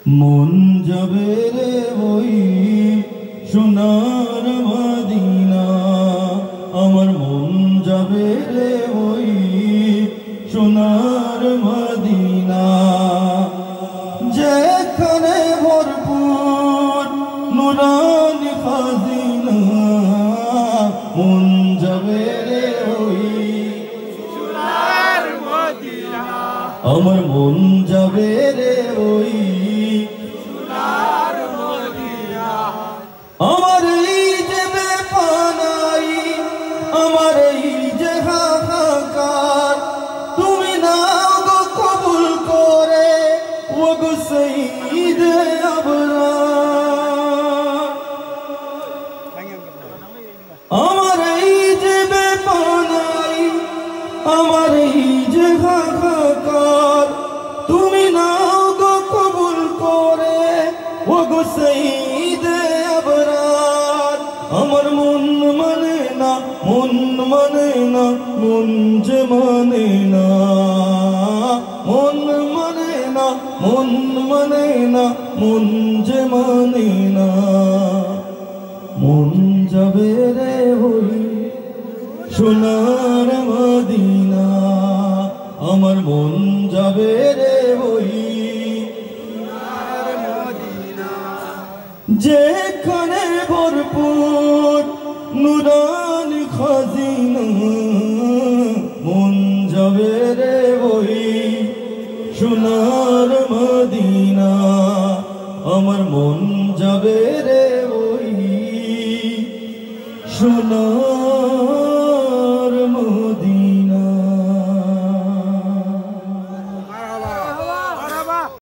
মন যাবে রে ওই সোনার মদিনা, আমার মন যাবে রে ওই সোনার মদিনা, যেখানে ভরপুর নুরানি খাজিনা। মন যাবে রে ওই সোনার মদিনা, আমার মন যাবে রে ওই সোনার মদিনা। আমার এই যে বেপনাই, আমার এই যে হাহাকার, তুমি নাও গো কবুল করে ও গো সাইয়্যিদে আবরার। আমার এই যে বেপনাই, আমার এই যে হাহাকার, তুমি নাও গো কবুল করে ও গো সাইয়্যিদে আবরার। আমার মন মানে না, মন মানে না, মন যে মানে না, মন মানে না, মন মানে না, মন যে মানে না। মন যাবে রে ওই সোনার মদিনা, আমার মন যাবে রে ওই সোনার মদিনা, যেখানে ভরপুর নুরানি খাজিনা। মন যাবে রে ওই সোনার মদিনা, আমার মন যাবে রে ওই সোনার